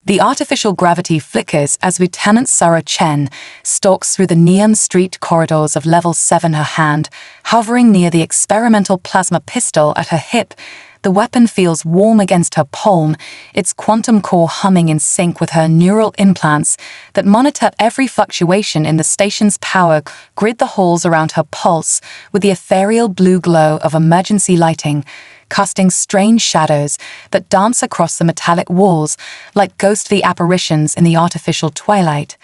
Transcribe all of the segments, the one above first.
The artificial gravity flickers as Lieutenant Sarah Chen stalks through the neon street corridors of Level 7, her hand hovering near the experimental plasma pistol at her hip. The weapon feels warm against her palm, its quantum core humming in sync with her neural implants that monitor every fluctuation in the station's power grid. The halls around her pulse with the ethereal blue glow of emergency lighting, casting strange shadows that dance across the metallic walls like ghostly apparitions in the artificial twilight.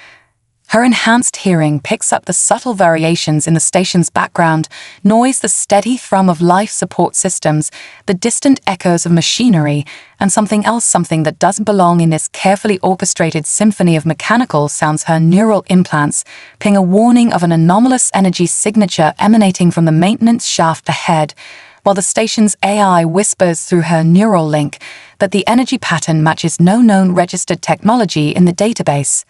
Her enhanced hearing picks up the subtle variations in the station's background noise, the steady thrum of life support systems, the distant echoes of machinery, and something that doesn't belong in this carefully orchestrated symphony of mechanical sounds. Her neural implants ping a warning of an anomalous energy signature emanating from the maintenance shaft ahead, while the station's AI whispers through her neural link that the energy pattern matches no known registered technology in the database.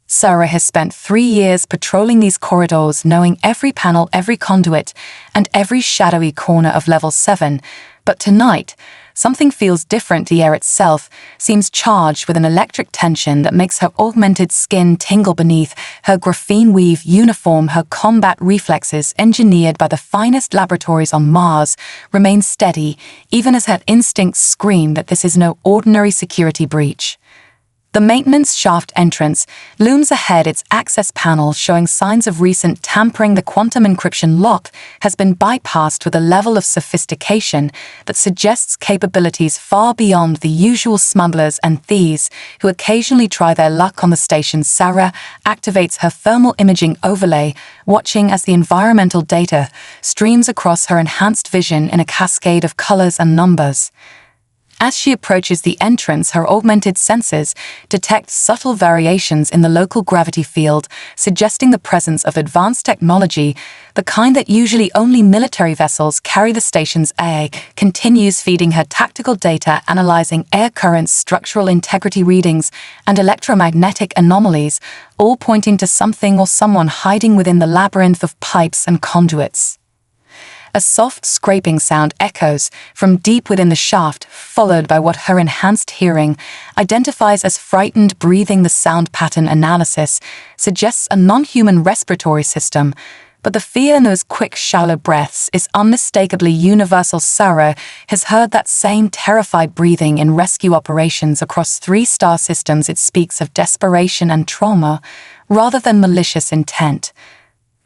Sarah has spent 3 years patrolling these corridors, knowing every panel, every conduit, and every shadowy corner of Level 7. But tonight, something feels different. The air itself seems charged with an electric tension that makes her augmented skin tingle beneath her graphene weave uniform. Her combat reflexes, engineered by the finest laboratories on Mars, remain steady, even as her instincts scream that this is no ordinary security breach. The maintenance shaft entrance looms ahead, its access panel showing signs of recent tampering. The quantum encryption lock has been bypassed with a level of sophistication that suggests capabilities far beyond the usual smugglers and thieves who occasionally try their luck on the station. Sarah activates her thermal imaging overlay, watching as the environmental data streams across her enhanced vision in a cascade of colors and numbers. As she approaches the entrance, her augmented senses detect subtle variations in the local gravity field, suggesting the presence of advanced technology, the kind that usually only military vessels carry. The station's AI continues feeding her tactical data, analyzing air currents, structural integrity readings, and electromagnetic anomalies, all pointing to something or someone hiding within the labyrinth of pipes and conduits. A soft scraping sound echoes from deep within the shaft, followed by what her enhanced hearing identifies as frightened breathing. The sound pattern analysis suggests a non-human respiratory system, but the fear in those quick, shallow breaths is unmistakably universal. Sarah has heard that same terrified breathing in rescue operations across 3-star systems. It speaks of desperation and trauma rather than malicious intent.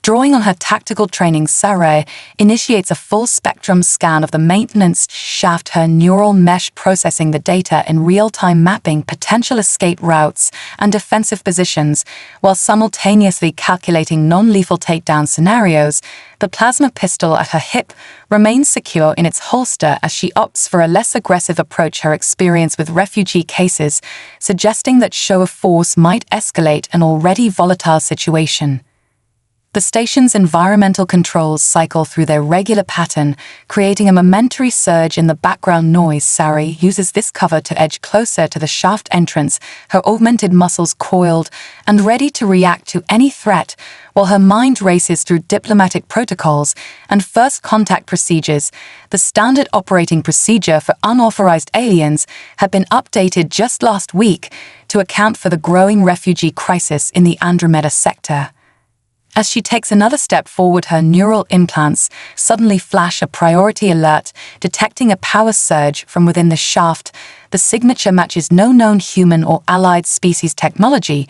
Drawing on her tactical training, Sarah initiates a full-spectrum scan of the maintenance shaft, her neural mesh processing the data in real-time, mapping potential escape routes and defensive positions, while simultaneously calculating non-lethal takedown scenarios. The plasma pistol at her hip remains secure in its holster as she opts for a less aggressive approach, her experience with refugee cases suggesting that show of force might escalate an already volatile situation. The station's environmental controls cycle through their regular pattern, creating a momentary surge in the background noise. Sarah uses this cover to edge closer to the shaft entrance, her augmented muscles coiled and ready to react to any threat, while her mind races through diplomatic protocols and first contact procedures. The standard operating procedure for unauthorized aliens had been updated just last week to account for the growing refugee crisis in the Andromeda sector. As she takes another step forward, her neural implants suddenly flash a priority alert, detecting a power surge from within the shaft. The signature matches no known human or allied species technology,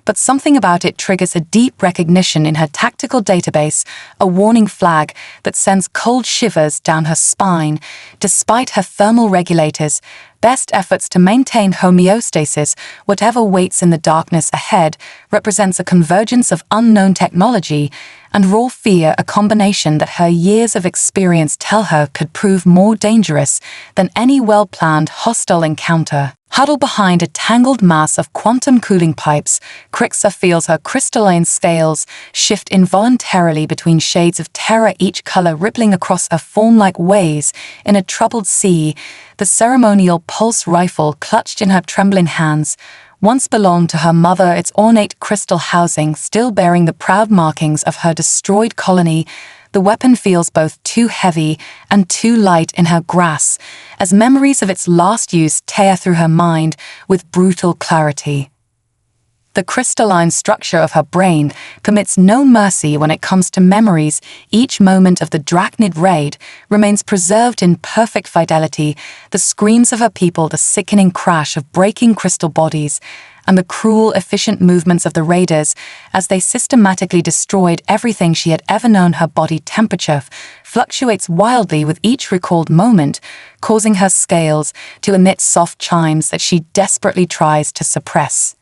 but something about it triggers a deep recognition in her tactical database, a warning flag that sends cold shivers down her spine. Despite her thermal regulators' best efforts to maintain homeostasis, whatever waits in the darkness ahead represents a convergence of unknown technology and raw fear, a combination that her years of experience tell her could prove more dangerous than any well-planned hostile encounter. Huddled behind a tangled mass of quantum cooling pipes, Crixa feels her crystalline scales shift involuntarily between shades of terror, each color rippling across her form like waves in a troubled sea. The ceremonial pulse rifle clutched in her trembling hands once belonged to her mother, its ornate crystal housing still bearing the proud markings of her destroyed colony. the weapon feels both too heavy and too light in her grasp, as memories of its last use tear through her mind with brutal clarity. The crystalline structure of her brain permits no mercy when it comes to memories. Each moment of the Drachnid raid remains preserved in perfect fidelity, the screams of her people, the sickening crash of breaking crystal bodies, and the cruel, efficient movements of the raiders as they systematically destroyed everything she had ever known. Her body temperature fluctuates wildly with each recalled moment, causing her scales to emit soft chimes that she desperately tries to suppress.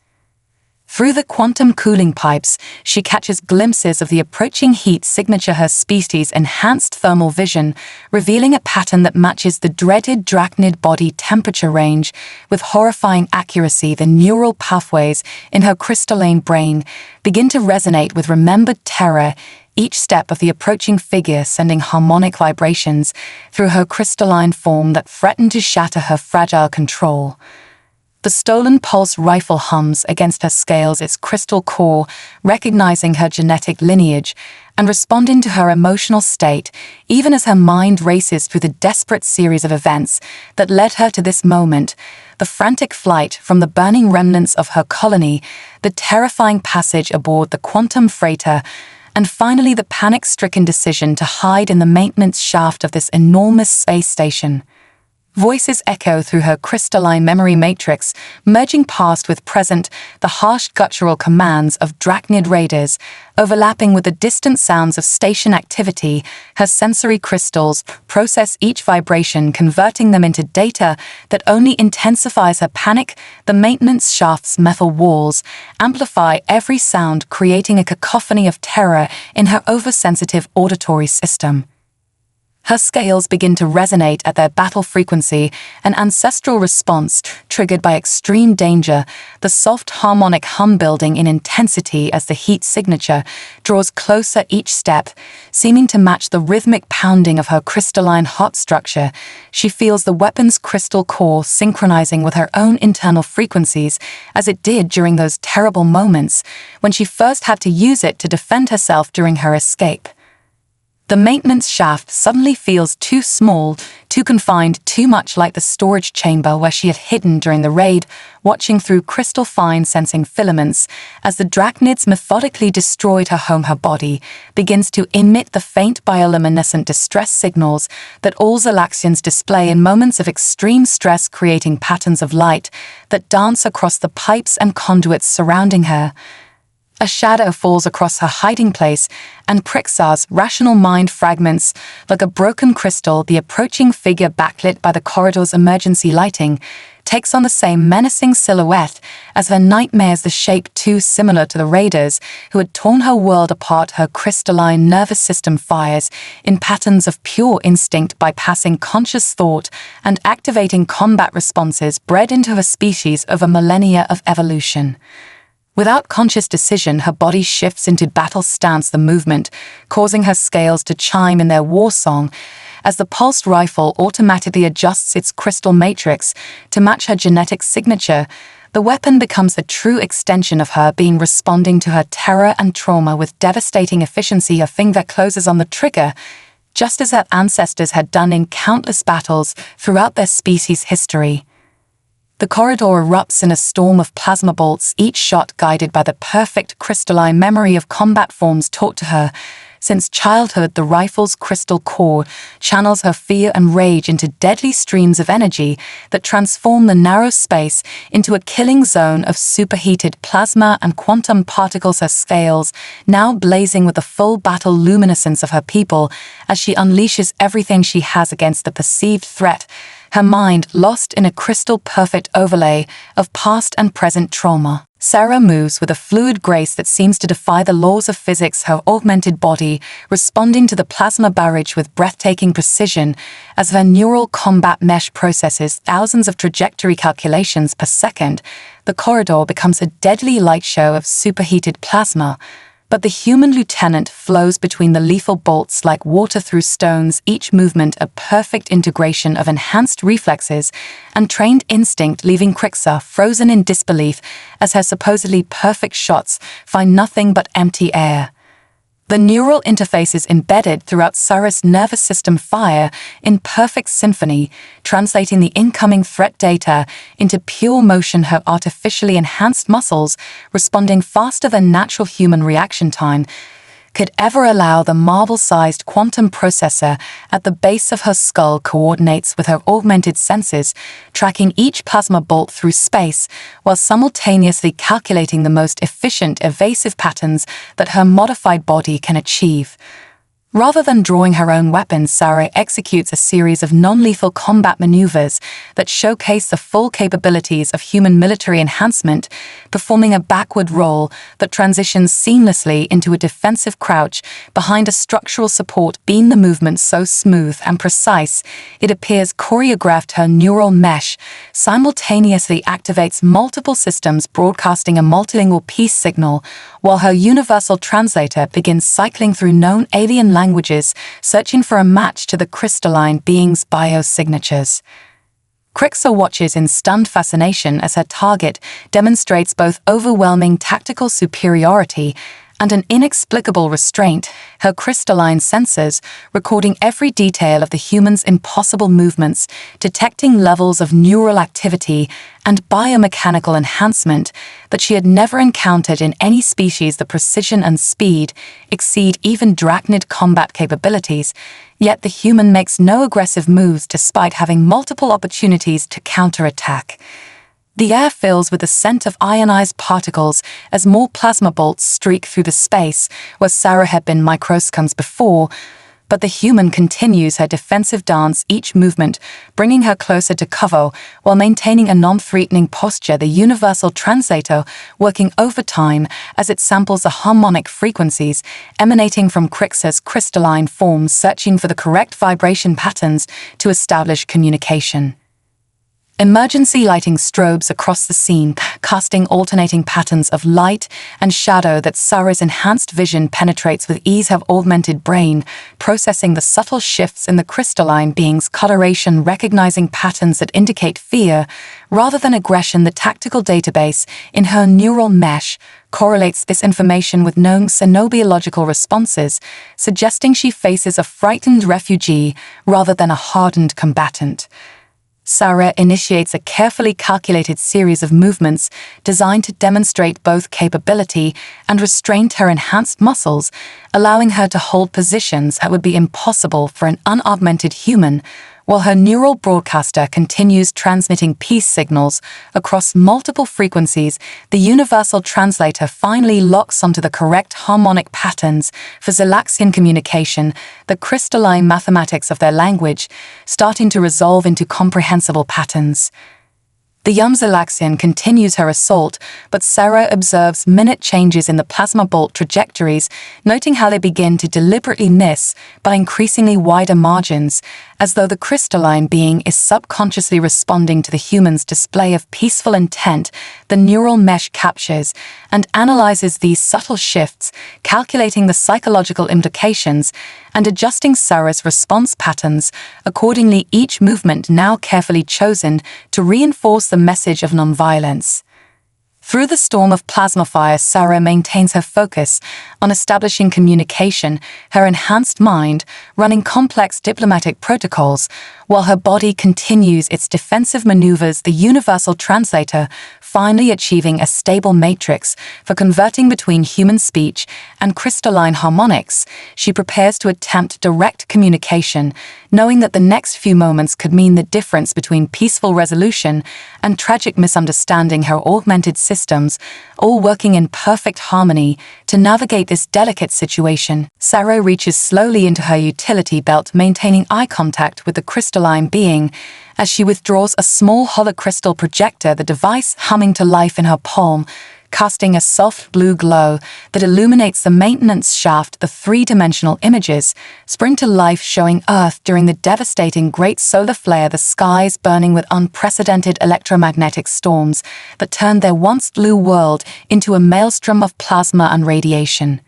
Through the quantum cooling pipes, she catches glimpses of the approaching heat signature, her species' enhanced thermal vision, revealing a pattern that matches the dreaded Drachnid body temperature range. With horrifying accuracy, the neural pathways in her crystalline brain begin to resonate with remembered terror, each step of the approaching figure sending harmonic vibrations through her crystalline form that threaten to shatter her fragile control. The stolen pulse rifle hums against her scales, its crystal core recognizing her genetic lineage and responding to her emotional state, even as her mind races through the desperate series of events that led her to this moment. The frantic flight from the burning remnants of her colony, the terrifying passage aboard the quantum freighter, and finally the panic-stricken decision to hide in the maintenance shaft of this enormous space station. Voices echo through her crystalline memory matrix, merging past with present, the harsh guttural commands of Drachnid raiders, overlapping with the distant sounds of station activity. Her sensory crystals process each vibration, converting them into data that only intensifies her panic. The maintenance shaft's metal walls amplify every sound, creating a cacophony of terror in her oversensitive auditory system. Her scales begin to resonate at their battle frequency, an ancestral response triggered by extreme danger, the soft harmonic hum building in intensity as the heat signature draws closer each step, seeming to match the rhythmic pounding of her crystalline heart structure. She feels the weapon's crystal core synchronizing with her own internal frequencies, as it did during those terrible moments when she first had to use it to defend herself during her escape. The maintenance shaft suddenly feels too small, too confined, too much like the storage chamber where she had hidden during the raid, watching through crystal-fine sensing filaments as the Drachnids methodically destroyed her home. Her body begins to emit the faint bioluminescent distress signals that all Zalaxians display in moments of extreme stress, creating patterns of light that dance across the pipes and conduits surrounding her. A shadow falls across her hiding place, and Prixar's rational mind fragments like a broken crystal. The approaching figure, backlit by the corridor's emergency lighting, takes on the same menacing silhouette as her nightmares, the shape too similar to the raiders who had torn her world apart. Her crystalline nervous system fires in patterns of pure instinct, bypassing conscious thought and activating combat responses bred into her species over millennia of evolution. Without conscious decision, her body shifts into battle stance, the movement causing her scales to chime in their war song as the pulsed rifle automatically adjusts its crystal matrix to match her genetic signature. The weapon becomes a true extension of her being, responding to her terror and trauma with devastating efficiency. Her finger closes on the trigger, just as her ancestors had done in countless battles throughout their species' history. The corridor erupts in a storm of plasma bolts, each shot guided by the perfect crystalline memory of combat forms taught to her. Since childhood, the rifle's crystal core channels her fear and rage into deadly streams of energy that transform the narrow space into a killing zone of superheated plasma and quantum particles. Her scales now blazing with the full battle luminescence of her people as she unleashes everything she has against the perceived threat, her mind lost in a crystal-perfect overlay of past and present trauma. Sarah moves with a fluid grace that seems to defy the laws of physics, her augmented body responding to the plasma barrage with breathtaking precision as her neural combat mesh processes thousands of trajectory calculations per second. The corridor becomes a deadly light show of superheated plasma, but the human lieutenant flows between the lethal bolts like water through stones, each movement a perfect integration of enhanced reflexes and trained instinct, leaving Crixar frozen in disbelief as her supposedly perfect shots find nothing but empty air. The neural interfaces embedded throughout Sarah's nervous system fire in perfect symphony, translating the incoming threat data into pure motion, her artificially enhanced muscles responding faster than natural human reaction time could ever allow. The marble-sized quantum processor at the base of her skull coordinates with her augmented senses, tracking each plasma bolt through space while simultaneously calculating the most efficient evasive patterns that her modified body can achieve. Rather than drawing her own weapons, Sarah executes a series of non-lethal combat maneuvers that showcase the full capabilities of human military enhancement, performing a backward roll that transitions seamlessly into a defensive crouch behind a structural support beam. The movement so smooth and precise, it appears choreographed. Her neural mesh simultaneously activates multiple systems, broadcasting a multilingual peace signal, while her universal translator begins cycling through known alien languages, searching for a match to the crystalline being's biosignatures. Crixer watches in stunned fascination as her target demonstrates both overwhelming tactical superiority and an inexplicable restraint, her crystalline sensors recording every detail of the human's impossible movements, detecting levels of neural activity and biomechanical enhancement that she had never encountered in any species. The precision and speed exceed even Drachnid combat capabilities, yet the human makes no aggressive moves despite having multiple opportunities to counterattack. The air fills with the scent of ionized particles as more plasma bolts streak through the space where Sarah had been microseconds before, but the human continues her defensive dance, each movement bringing her closer to cover while maintaining a non-threatening posture. The universal translator working overtime as it samples the harmonic frequencies emanating from Crixer's crystalline forms, searching for the correct vibration patterns to establish communication. Emergency lighting strobes across the scene, casting alternating patterns of light and shadow that Sarah's enhanced vision penetrates with ease. Her augmented brain processing the subtle shifts in the crystalline being's coloration, recognizing patterns that indicate fear rather than aggression. The tactical database in her neural mesh correlates this information with known xenobiological responses, suggesting she faces a frightened refugee rather than a hardened combatant. Sarah initiates a carefully calculated series of movements designed to demonstrate both capability and restraint. Her enhanced muscles, allowing her to hold positions that would be impossible for an unaugmented human, while her neural broadcaster continues transmitting peace signals across multiple frequencies. The universal translator finally locks onto the correct harmonic patterns for Zalaxian communication, the crystalline mathematics of their language starting to resolve into comprehensible patterns. The Zalaxian continues her assault, but Sarah observes minute changes in the plasma bolt trajectories, noting how they begin to deliberately miss by increasingly wider margins, as though the crystalline being is subconsciously responding to the human's display of peaceful intent. The neural mesh captures and analyzes these subtle shifts, calculating the psychological implications and adjusting Sarah's response patterns accordingly, each movement now carefully chosen to reinforce the message of nonviolence. Through the storm of plasma fire, Sarah maintains her focus on establishing communication, her enhanced mind running complex diplomatic protocols, while her body continues its defensive maneuvers. The universal translator finally achieving a stable matrix for converting between human speech and crystalline harmonics, she prepares to attempt direct communication, knowing that the next few moments could mean the difference between peaceful resolution and tragic misunderstanding. Her augmented systems, all working in perfect harmony to navigate this delicate situation. Sarah reaches slowly into her utility belt, maintaining eye contact with the crystalline being as she withdraws a small holocrystal projector, the device humming to life in her palm, casting a soft blue glow that illuminates the maintenance shaft. The three-dimensional images spring to life, showing Earth during the devastating great solar flare, the skies burning with unprecedented electromagnetic storms that turned their once blue world into a maelstrom of plasma and radiation.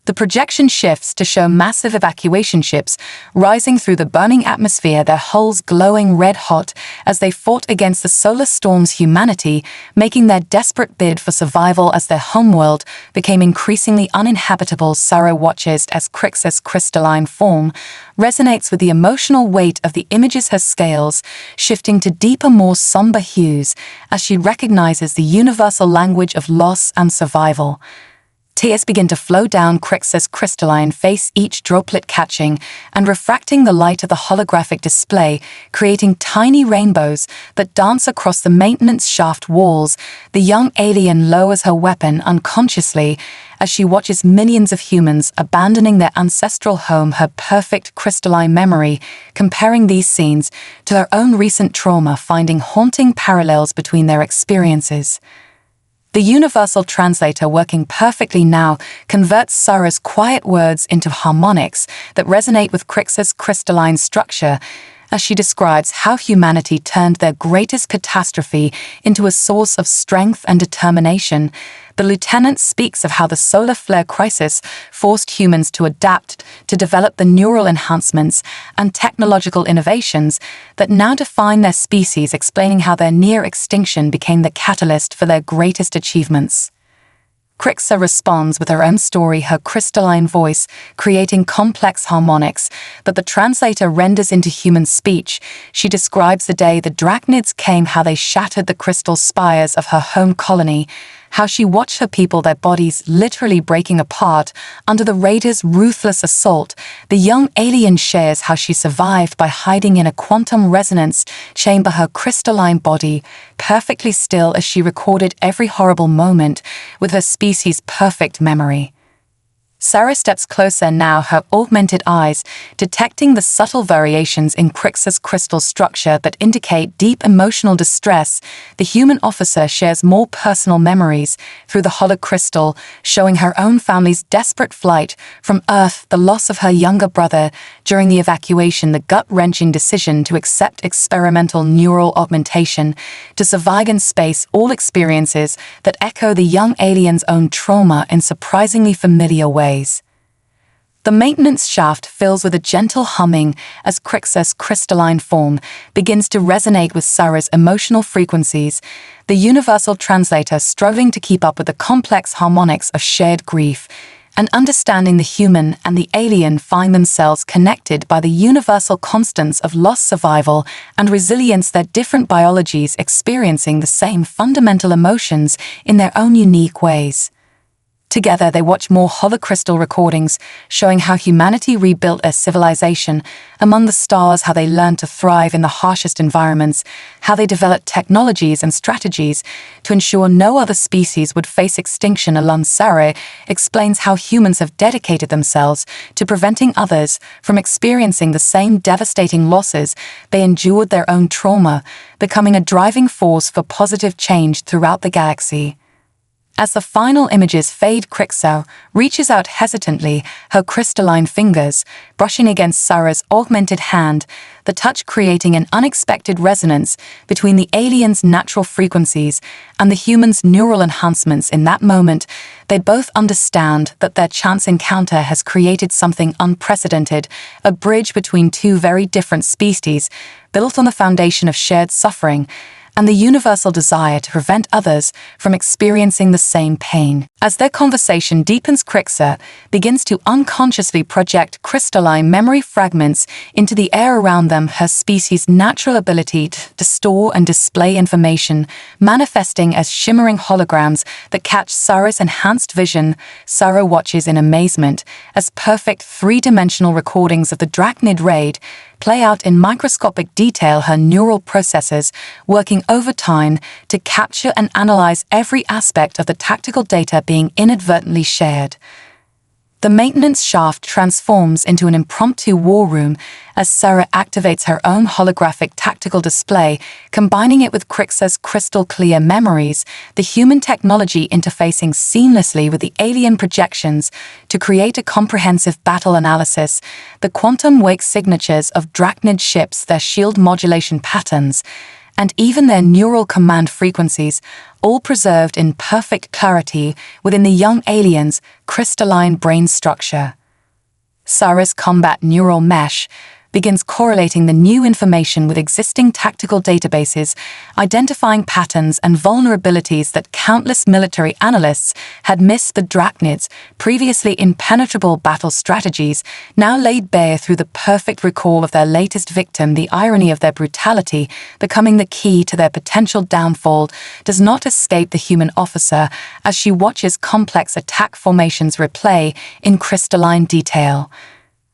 The projection shifts to show massive evacuation ships rising through the burning atmosphere, their hulls glowing red-hot as they fought against the solar storm's humanity, making their desperate bid for survival as their homeworld became increasingly uninhabitable. Sarah watches as Crix's crystalline form resonates with the emotional weight of the images, her scales shifting to deeper, more somber hues as she recognizes the universal language of loss and survival. Tears begin to flow down Crix's crystalline face, each droplet catching and refracting the light of the holographic display, creating tiny rainbows that dance across the maintenance shaft walls. The young alien lowers her weapon unconsciously as she watches millions of humans abandoning their ancestral home, her perfect crystalline memory, comparing these scenes to her own recent trauma, finding haunting parallels between their experiences. The universal translator, working perfectly now, converts Sarah's quiet words into harmonics that resonate with Crix's crystalline structure as she describes how humanity turned their greatest catastrophe into a source of strength and determination. The lieutenant speaks of how the solar flare crisis forced humans to adapt, to develop the neural enhancements and technological innovations that now define their species, explaining how their near extinction became the catalyst for their greatest achievements. Crixa responds with her own story, her crystalline voice creating complex harmonics that the translator renders into human speech. She describes the day the Drachnids came, how they shattered the crystal spires of her home colony, how she watched her people, their bodies literally breaking apart under the raiders' ruthless assault. The young alien shares how she survived by hiding in a quantum resonance chamber, her crystalline body perfectly still as she recorded every horrible moment with her species' perfect memory. Sarah steps closer now, her augmented eyes detecting the subtle variations in Crix's crystal structure that indicate deep emotional distress. The human officer shares more personal memories through the holocrystal, showing her own family's desperate flight from Earth, the loss of her younger brother during the evacuation, the gut-wrenching decision to accept experimental neural augmentation to survive in space, all experiences that echo the young alien's own trauma in surprisingly familiar ways. The maintenance shaft fills with a gentle humming as Crix's crystalline form begins to resonate with Sarah's emotional frequencies, the universal translator struggling to keep up with the complex harmonics of shared grief. And understanding the human and the alien find themselves connected by the universal constants of loss, survival, and resilience, their different biologies experiencing the same fundamental emotions in their own unique ways. Together, they watch more holocrystal recordings showing how humanity rebuilt a civilization among the stars, how they learned to thrive in the harshest environments, how they developed technologies and strategies to ensure no other species would face extinction alone. Sarah explains how humans have dedicated themselves to preventing others from experiencing the same devastating losses. They endured their own trauma, becoming a driving force for positive change throughout the galaxy. As the final images fade, Crixa reaches out hesitantly, her crystalline fingers brushing against Sarah's augmented hand, the touch creating an unexpected resonance between the alien's natural frequencies and the human's neural enhancements. In that moment, they both understand that their chance encounter has created something unprecedented, a bridge between two very different species, built on the foundation of shared suffering and the universal desire to prevent others from experiencing the same pain. As their conversation deepens, Crixa begins to unconsciously project crystalline memory fragments into the air around them, her species' natural ability to store and display information, manifesting as shimmering holograms that catch Sarah's enhanced vision. Sarah watches in amazement as perfect three-dimensional recordings of the Drachnid raid play out in microscopic detail, her neural processors working overtime to capture and analyze every aspect of the tactical data being inadvertently shared. The maintenance shaft transforms into an impromptu war room as Sarah activates her own holographic tactical display, combining it with Crix's crystal-clear memories, the human technology interfacing seamlessly with the alien projections to create a comprehensive battle analysis, the quantum wake signatures of Drachnid ships, their shield modulation patterns, and even their neural command frequencies, all preserved in perfect clarity within the young alien's crystalline brain structure. Sarah's combat neural mesh begins correlating the new information with existing tactical databases, identifying patterns and vulnerabilities that countless military analysts had missed. The Drachnids' previously impenetrable battle strategies now laid bare through the perfect recall of their latest victim. The irony of their brutality becoming the key to their potential downfall does not escape the human officer as she watches complex attack formations replay in crystalline detail.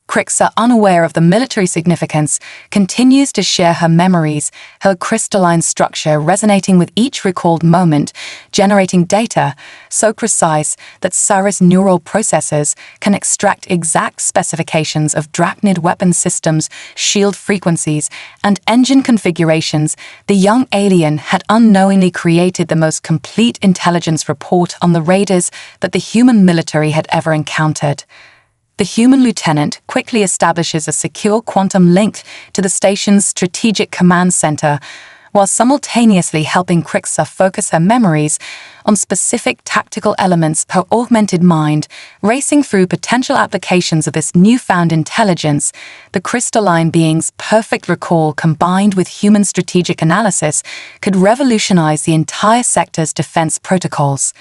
Crixa, unaware of the military significance, continues to share her memories, her crystalline structure resonating with each recalled moment, generating data so precise that Sarah's neural processors can extract exact specifications of Drachnid weapon systems, shield frequencies, and engine configurations. The young alien had unknowingly created the most complete intelligence report on the raiders that the human military had ever encountered. The human lieutenant quickly establishes a secure quantum link to the station's strategic command center, while simultaneously helping Crixa focus her memories on specific tactical elements. Her augmented mind racing through potential applications of this newfound intelligence. The crystalline being's perfect recall combined with human strategic analysis could revolutionize the entire sector's defense protocols.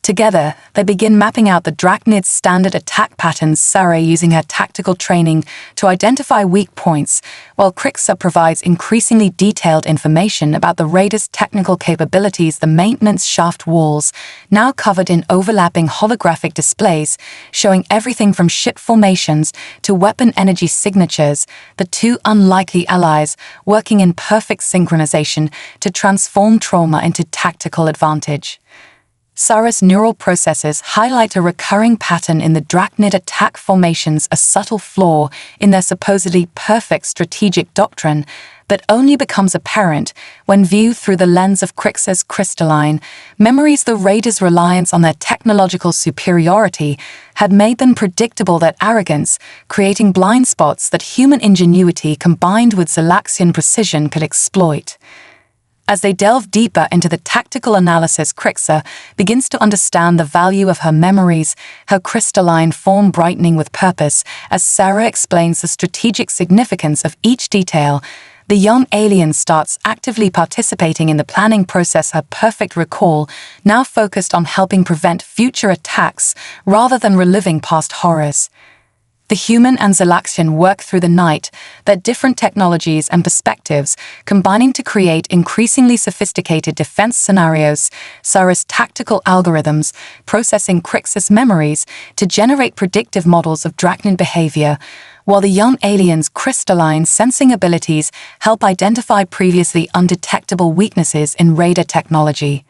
Together, they begin mapping out the Drachnid's standard attack patterns, Sarah using her tactical training to identify weak points, while Crixa provides increasingly detailed information about the raiders' technical capabilities. The maintenance shaft walls, now covered in overlapping holographic displays, showing everything from ship formations to weapon energy signatures, the two unlikely allies working in perfect synchronization to transform trauma into tactical advantage. Sarah's neural processes highlight a recurring pattern in the Drachnid attack formations, a subtle flaw in their supposedly perfect strategic doctrine that only becomes apparent when viewed through the lens of Crixa's crystalline memories. The raiders' reliance on their technological superiority had made them predictable, that arrogance, creating blind spots that human ingenuity combined with Zalaxian precision could exploit. As they delve deeper into the tactical analysis, Crixa begins to understand the value of her memories, her crystalline form brightening with purpose. As Sarah explains the strategic significance of each detail, the young alien starts actively participating in the planning process. Her perfect recall now focused on helping prevent future attacks rather than reliving past horrors. The human and Zalaxian work through the night, their different technologies and perspectives combining to create increasingly sophisticated defense scenarios. Sarah's tactical algorithms processing Crix's memories to generate predictive models of Drachnid behavior, while the young alien's crystalline sensing abilities help identify previously undetectable weaknesses in raider technology.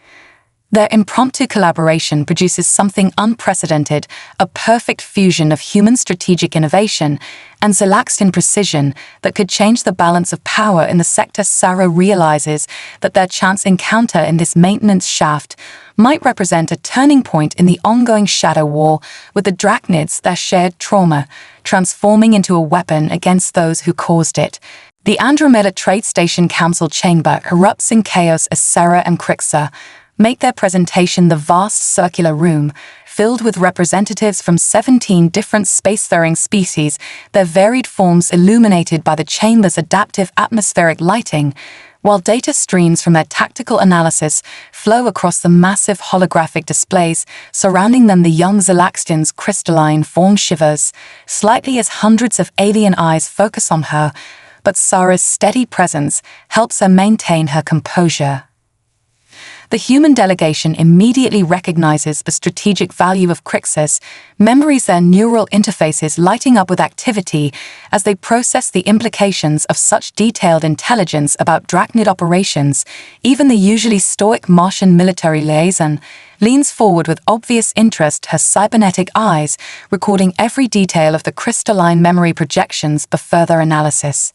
Their impromptu collaboration produces something unprecedented, a perfect fusion of human strategic innovation and Zalaxian precision that could change the balance of power in the sector. Sarah realizes that their chance encounter in this maintenance shaft might represent a turning point in the ongoing shadow war with the Drachnids, their shared trauma, transforming into a weapon against those who caused it. The Andromeda Trade Station Council chamber erupts in chaos as Sarah and Crixa make their presentation. The vast circular room, filled with representatives from 17 different spacefaring species, their varied forms illuminated by the chamber's adaptive atmospheric lighting, while data streams from their tactical analysis flow across the massive holographic displays surrounding them. The young Zalaxian's crystalline form shivers slightly as hundreds of alien eyes focus on her, but Sarah's steady presence helps her maintain her composure. The human delegation immediately recognizes the strategic value of Crix's memories, their neural interfaces lighting up with activity as they process the implications of such detailed intelligence about Drachnid operations. Even the usually stoic Martian military liaison leans forward with obvious interest, her cybernetic eyes recording every detail of the crystalline memory projections for further analysis.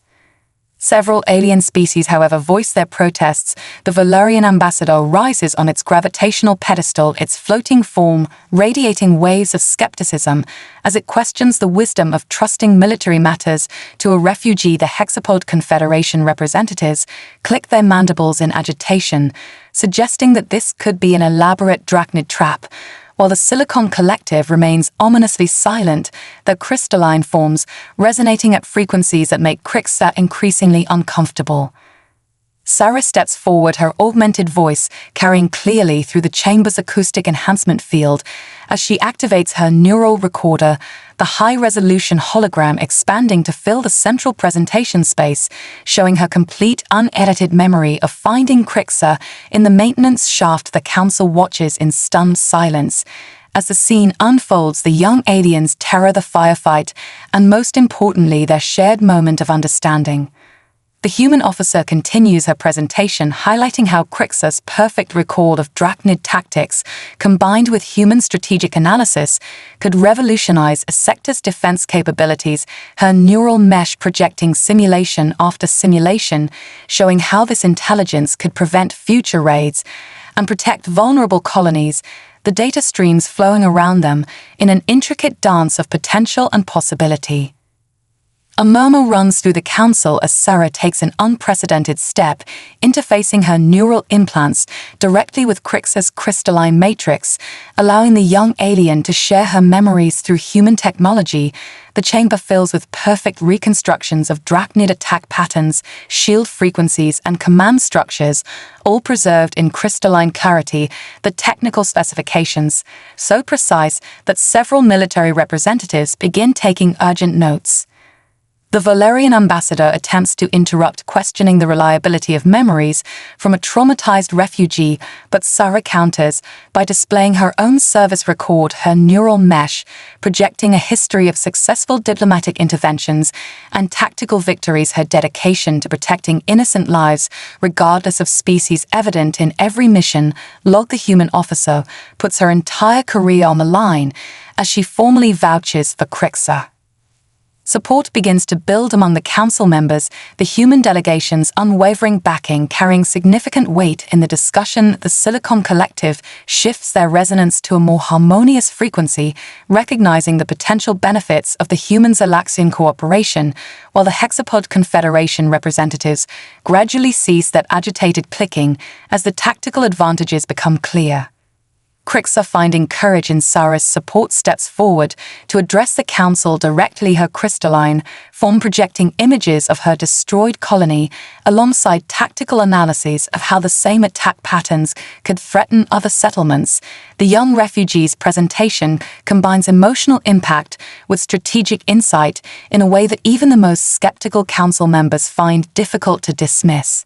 Several alien species, however, voice their protests. The Valerian ambassador rises on its gravitational pedestal, its floating form radiating waves of skepticism as it questions the wisdom of trusting military matters to a refugee. The Hexapod Confederation representatives click their mandibles in agitation, suggesting that this could be an elaborate drachnid trap, while the Silicon Collective remains ominously silent, their crystalline forms resonating at frequencies that make Crixer increasingly uncomfortable. Sarah steps forward, her augmented voice carrying clearly through the chamber's acoustic enhancement field as she activates her neural recorder, the high-resolution hologram expanding to fill the central presentation space, showing her complete, unedited memory of finding Crixer in the maintenance shaft. The council watches in stunned silence. As the scene unfolds, the young aliens terror the firefight and, most importantly, their shared moment of understanding. The human officer continues her presentation, highlighting how Crixer's perfect recall of drachnid tactics, combined with human strategic analysis, could revolutionize a sector's defense capabilities, her neural mesh projecting simulation after simulation, showing how this intelligence could prevent future raids and protect vulnerable colonies, the data streams flowing around them in an intricate dance of potential and possibility. A murmur runs through the council as Sarah takes an unprecedented step, interfacing her neural implants directly with Crixer's crystalline matrix, allowing the young alien to share her memories through human technology. The chamber fills with perfect reconstructions of drachnid attack patterns, shield frequencies, and command structures, all preserved in crystalline clarity. The technical specifications, so precise that several military representatives begin taking urgent notes. The Valerian ambassador attempts to interrupt, questioning the reliability of memories from a traumatized refugee, but Sarah counters by displaying her own service record, her neural mesh, projecting a history of successful diplomatic interventions and tactical victories. Her dedication to protecting innocent lives, regardless of species, evident in every mission log. The human officer puts her entire career on the line as she formally vouches for Crixer. Support begins to build among the council members, the human delegation's unwavering backing carrying significant weight in the discussion. The Silicon Collective shifts their resonance to a more harmonious frequency, recognizing the potential benefits of the human-Zalaxian cooperation, while the Hexapod Confederation representatives gradually cease that agitated clicking as the tactical advantages become clear. Crixer, finding courage in Sarah's support, steps forward to address the council directly, her crystalline form projecting images of her destroyed colony alongside tactical analyses of how the same attack patterns could threaten other settlements. The young refugee's presentation combines emotional impact with strategic insight in a way that even the most skeptical council members find difficult to dismiss.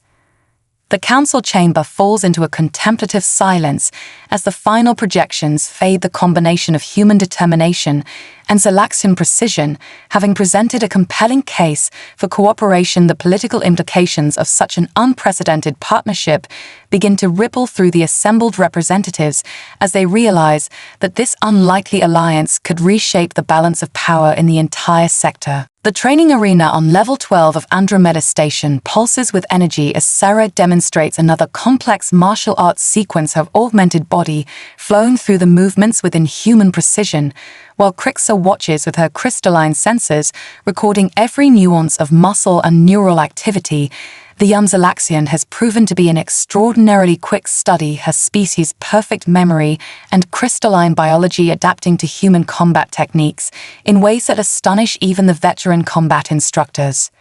The council chamber falls into a contemplative silence as the final projections fade. The combination of human determination and Zalaxian precision, having presented a compelling case for cooperation, the political implications of such an unprecedented partnership begin to ripple through the assembled representatives as they realize that this unlikely alliance could reshape the balance of power in the entire sector. The training arena on Level 12 of Andromeda Station pulses with energy as Sarah demonstrates another complex martial arts sequence of augmented body flowing through the movements within human precision, while Crixer watches with her crystalline sensors, recording every nuance of muscle and neural activity. The young Zalaxian has proven to be an extraordinarily quick study, her species' perfect memory and crystalline biology adapting to human combat techniques in ways that astonish even the veteran combat instructors.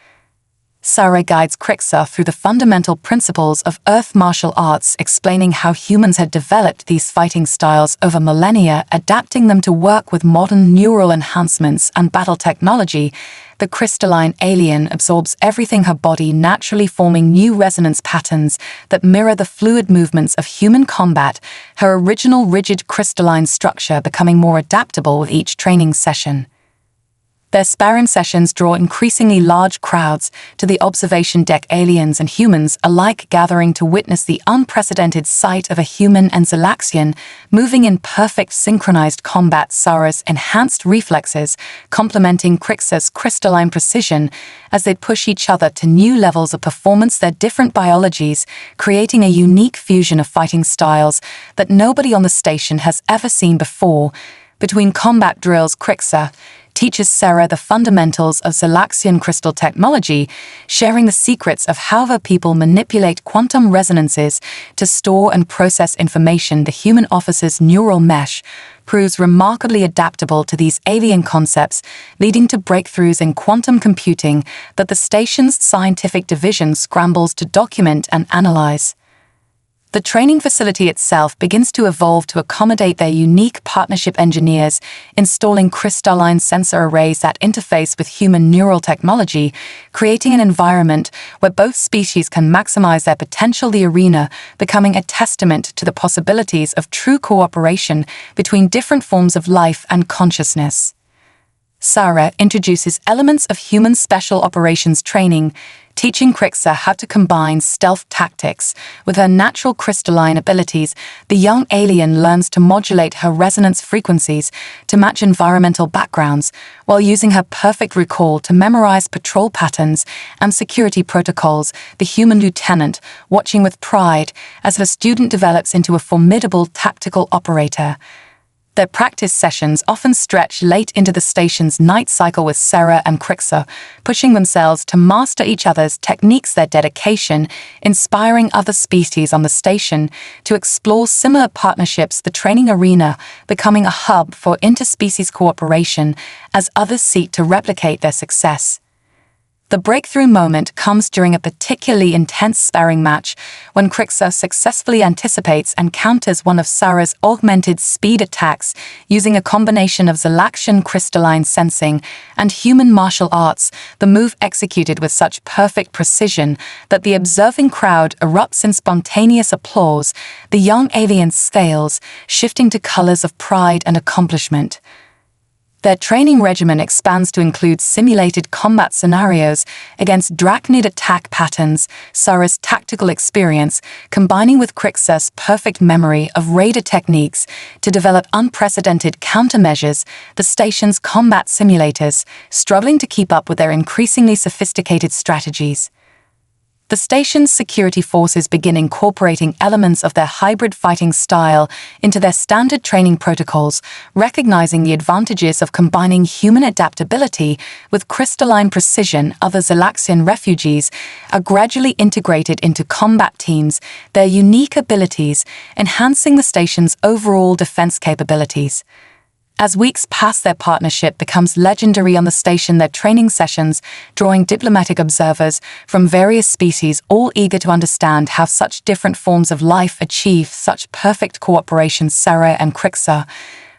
Sarah guides Crixer through the fundamental principles of Earth martial arts, explaining how humans had developed these fighting styles over millennia, adapting them to work with modern neural enhancements and battle technology. The crystalline alien absorbs everything, her body naturally forming new resonance patterns that mirror the fluid movements of human combat, her original rigid crystalline structure becoming more adaptable with each training session. Their sparring sessions draw increasingly large crowds to the observation deck, aliens and humans alike gathering to witness the unprecedented sight of a human and Zalaxian moving in perfect synchronized combat. Sara's enhanced reflexes complementing Crixa's crystalline precision as they push each other to new levels of performance, their different biologies creating a unique fusion of fighting styles that nobody on the station has ever seen before. Between combat drills, Crixa teaches Sara the fundamentals of Zalaxian crystal technology, sharing the secrets of how her people manipulate quantum resonances to store and process information. The human officer's neural mesh proves remarkably adaptable to these alien concepts, leading to breakthroughs in quantum computing that the station's scientific division scrambles to document and analyze. The training facility itself begins to evolve to accommodate their unique partnership engineers, installing crystalline sensor arrays that interface with human neural technology, creating an environment where both species can maximize their potential. The arena becoming a testament to the possibilities of true cooperation between different forms of life and consciousness. Sara introduces elements of human special operations training, teaching Crixa how to combine stealth tactics with her natural crystalline abilities. The young alien learns to modulate her resonance frequencies to match environmental backgrounds, while using her perfect recall to memorize patrol patterns and security protocols. The human lieutenant watching with pride as her student develops into a formidable tactical operator. Their practice sessions often stretch late into the station's night cycle, with Sara and Crixa pushing themselves to master each other's techniques. Their dedication inspiring other species on the station to explore similar partnerships, the training arena becoming a hub for interspecies cooperation as others seek to replicate their success. The breakthrough moment comes during a particularly intense sparring match when Crixa successfully anticipates and counters one of Sara's augmented speed attacks using a combination of Zalaxian crystalline sensing and human martial arts, the move executed with such perfect precision that the observing crowd erupts in spontaneous applause, the young alien's scales shifting to colors of pride and accomplishment. Their training regimen expands to include simulated combat scenarios against Drachnid attack patterns. Sara's tactical experience combining with Crixa's perfect memory of raider techniques to develop unprecedented countermeasures. The station's combat simulators struggling to keep up with their increasingly sophisticated strategies. The station's security forces begin incorporating elements of their hybrid fighting style into their standard training protocols, recognizing the advantages of combining human adaptability with crystalline precision. Other Zalaxian refugees are gradually integrated into combat teams, their unique abilities enhancing the station's overall defense capabilities. As weeks pass, their partnership becomes legendary on the station, their training sessions drawing diplomatic observers from various species, all eager to understand how such different forms of life achieve such perfect cooperation. Sara and Crixa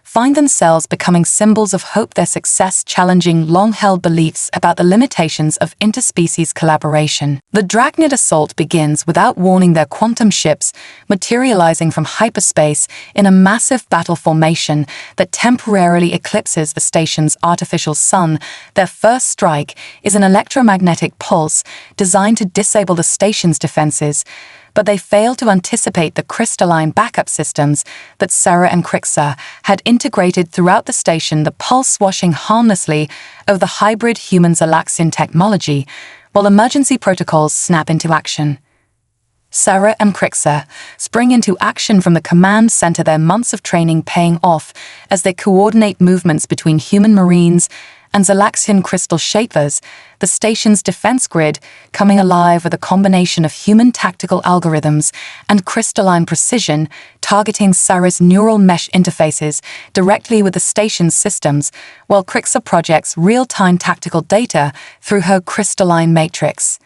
find themselves becoming symbols of hope, their success challenging long-held beliefs about the limitations of interspecies collaboration. The Drachnid assault begins without warning, their quantum ships materializing from hyperspace in a massive battle formation that temporarily eclipses the station's artificial sun. Their first strike is an electromagnetic pulse designed to disable the station's defenses, but they fail to anticipate the crystalline backup systems that Sara and Crixa had integrated throughout the station, the pulse swashing harmlessly over the hybrid human-Zalaxian technology, while emergency protocols snap into action. Sara and Crixa spring into action from the command center, their months of training paying off as they coordinate movements between human marines and Zalaxian crystal shapers, the station's defense grid coming alive with a combination of human tactical algorithms and crystalline precision, targeting Sara's neural mesh interfaces directly with the station's systems, while Crixa projects real-time tactical data through her crystalline matrix.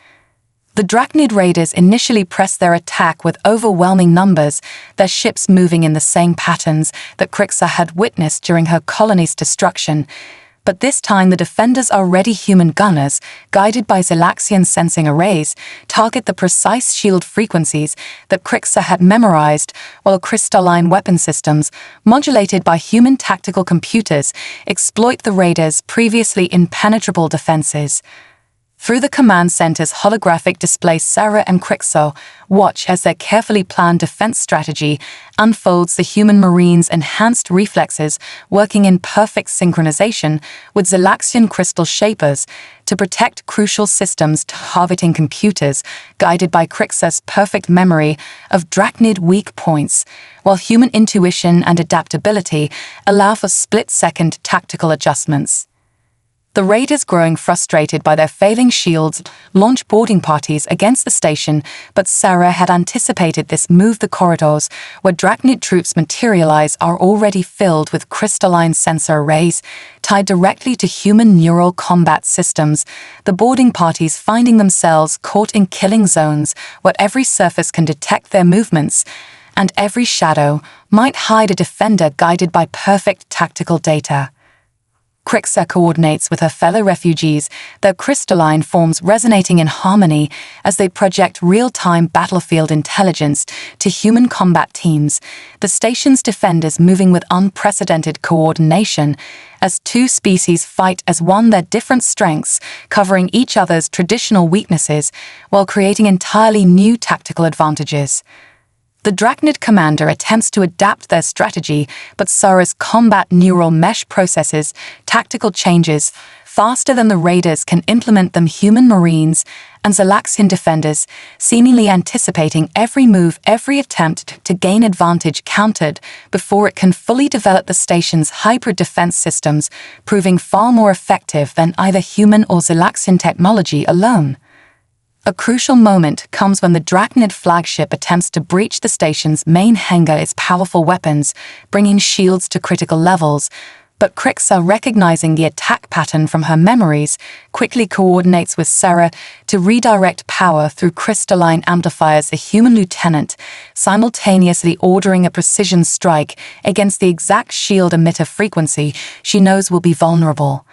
The Drachnid raiders initially press their attack with overwhelming numbers, their ships moving in the same patterns that Crixa had witnessed during her colony's destruction. But this time the defenders are ready human gunners, guided by Zalaxian sensing arrays, target the precise shield frequencies that Crixer had memorized, while crystalline weapon systems, modulated by human tactical computers, exploit the raiders' previously impenetrable defenses. Through the command center's holographic display, Sarah and Crixer watch as their carefully planned defense strategy unfolds, the human marines' enhanced reflexes working in perfect synchronization with Zalaxian crystal shapers to protect crucial systems, targeting computers guided by Crixer's perfect memory of Drachnid weak points, while human intuition and adaptability allow for split-second tactical adjustments. The raiders, growing frustrated by their failing shields, launch boarding parties against the station, but Sarah had anticipated this move. The corridors where Drachnid troops materialize are already filled with crystalline sensor arrays tied directly to human neural combat systems, the boarding parties finding themselves caught in killing zones where every surface can detect their movements, and every shadow might hide a defender guided by perfect tactical data. Crixer coordinates with her fellow refugees, their crystalline forms resonating in harmony as they project real-time battlefield intelligence to human combat teams, the station's defenders moving with unprecedented coordination as two species fight as one, their different strengths covering each other's traditional weaknesses while creating entirely new tactical advantages. The Drachnid commander attempts to adapt their strategy, but Sarah's combat neural mesh processes tactical changes faster than the raiders can implement them. Human marines and Zalaxian defenders, seemingly anticipating every move, every attempt to gain advantage, countered before it can fully develop the station's hybrid defense systems, proving far more effective than either human or Zalaxian technology alone. A crucial moment comes when the Drachnid flagship attempts to breach the station's main hangar, its powerful weapons bringing shields to critical levels, but Crixer, recognizing the attack pattern from her memories, quickly coordinates with Sarah to redirect power through crystalline amplifiers. The human lieutenant simultaneously ordering a precision strike against the exact shield emitter frequency she knows will be vulnerable.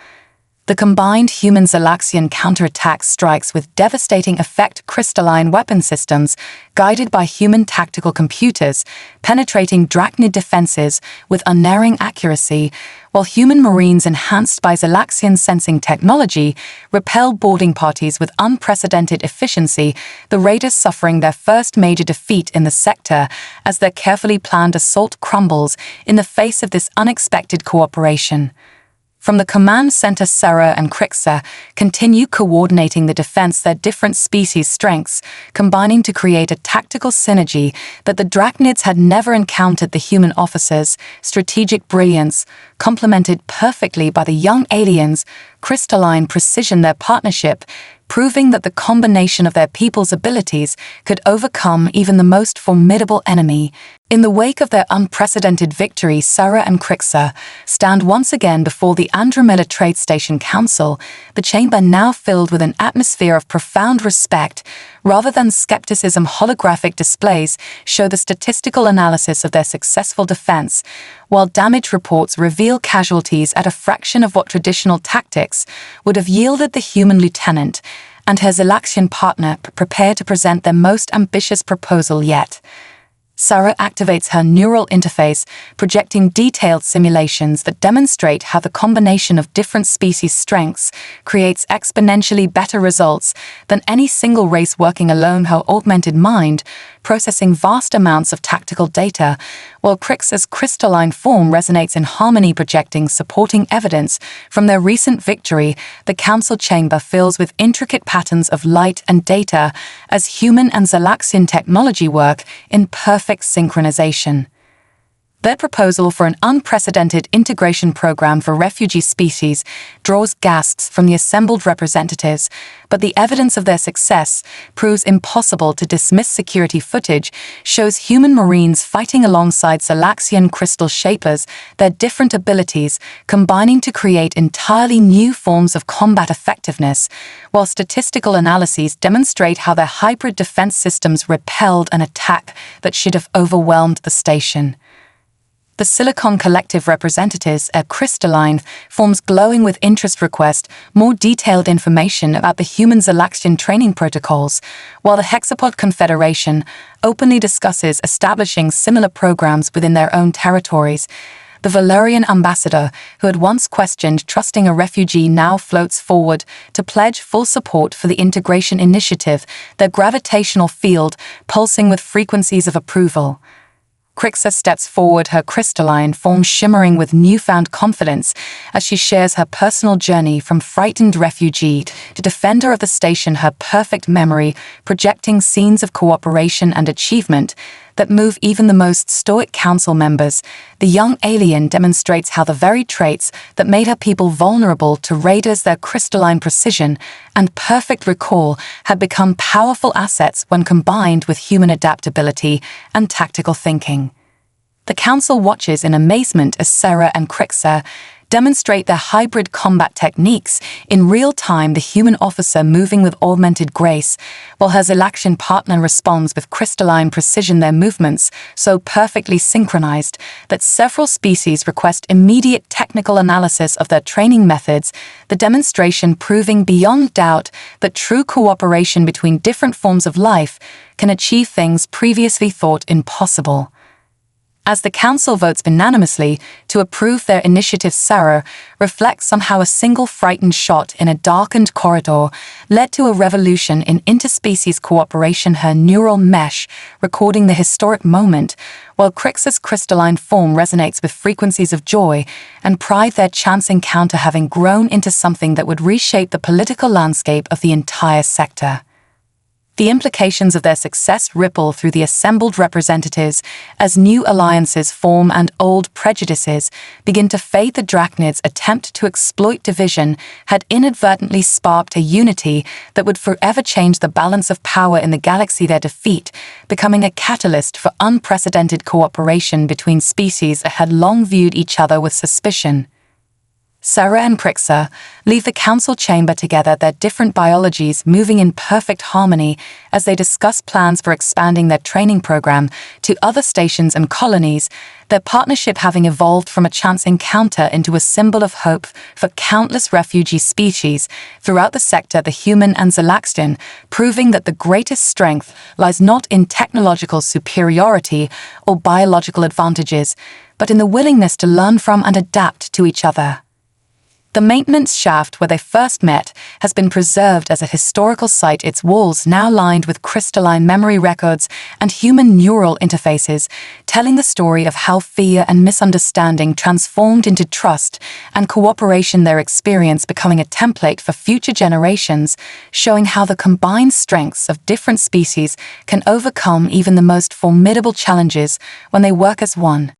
The combined human-Zalaxian counterattack strikes with devastating effect, crystalline weapon systems guided by human tactical computers, penetrating Drachnid defenses with unerring accuracy, while human marines enhanced by Zalaxian sensing technology repel boarding parties with unprecedented efficiency, the raiders suffering their first major defeat in the sector as their carefully planned assault crumbles in the face of this unexpected cooperation. From the command center, Sarah and Crixer continue coordinating the defense, their different species' strengths combining to create a tactical synergy that the Drachnids had never encountered. The human officers' strategic brilliance, complemented perfectly by the young aliens' crystalline precision, their partnership, proving that the combination of their people's abilities could overcome even the most formidable enemy. In the wake of their unprecedented victory, Sarah and Crixer stand once again before the Andromeda Trade Station Council, the chamber now filled with an atmosphere of profound respect rather than skepticism. Holographic displays show the statistical analysis of their successful defense, while damage reports reveal casualties at a fraction of what traditional tactics would have yielded. The human lieutenant and her Zalaxian partner prepare to present their most ambitious proposal yet. Sarah activates her neural interface, projecting detailed simulations that demonstrate how the combination of different species' strengths creates exponentially better results than any single race working alone. Her augmented mind, processing vast amounts of tactical data, while Crixer's crystalline form resonates in harmony, projecting supporting evidence from their recent victory. The council chamber fills with intricate patterns of light and data as human and Zalaxian technology work in perfect synchronization. Their proposal for an unprecedented integration program for refugee species draws gasps from the assembled representatives, but the evidence of their success proves impossible to dismiss. Security footage shows human marines fighting alongside Zalaxian crystal shapers, their different abilities combining to create entirely new forms of combat effectiveness, while statistical analyses demonstrate how their hybrid defense systems repelled an attack that should have overwhelmed the station. The Silicon Collective representatives at Crystalline forms glowing with interest request more detailed information about the human Zalaxian training protocols, while the Hexapod Confederation openly discusses establishing similar programs within their own territories. The Valerian ambassador, who had once questioned trusting a refugee, now floats forward to pledge full support for the integration initiative, their gravitational field pulsing with frequencies of approval. Crixa steps forward, her crystalline form shimmering with newfound confidence as she shares her personal journey from frightened refugee to defender of the station, her perfect memory projecting scenes of cooperation and achievement that move even the most stoic council members. The young alien demonstrates how the very traits that made her people vulnerable to raiders, their crystalline precision and perfect recall, had become powerful assets when combined with human adaptability and tactical thinking. The council watches in amazement as Sarah and Crixa demonstrate their hybrid combat techniques in real time, the human officer moving with augmented grace, while her Zalaxian partner responds with crystalline precision, their movements so perfectly synchronized that several species request immediate technical analysis of their training methods, the demonstration proving beyond doubt that true cooperation between different forms of life can achieve things previously thought impossible. As the council votes unanimously to approve their initiative, Sarah reflects somehow a single frightened shot in a darkened corridor led to a revolution in interspecies cooperation, her neural mesh recording the historic moment, while Crix's crystalline form resonates with frequencies of joy and pride, their chance encounter having grown into something that would reshape the political landscape of the entire sector. The implications of their success ripple through the assembled representatives as new alliances form and old prejudices begin to fade. The Drachnid's attempt to exploit division had inadvertently sparked a unity that would forever change the balance of power in the galaxy, their defeat becoming a catalyst for unprecedented cooperation between species that had long viewed each other with suspicion. Sarah and Crixa leave the council chamber together, their different biologies moving in perfect harmony as they discuss plans for expanding their training program to other stations and colonies, their partnership having evolved from a chance encounter into a symbol of hope for countless refugee species throughout the sector, the human and Zalaxian, proving that the greatest strength lies not in technological superiority or biological advantages, but in the willingness to learn from and adapt to each other. The maintenance shaft where they first met has been preserved as a historical site, its walls now lined with crystalline memory records and human neural interfaces, telling the story of how fear and misunderstanding transformed into trust and cooperation, their experience becoming a template for future generations, showing how the combined strengths of different species can overcome even the most formidable challenges when they work as one.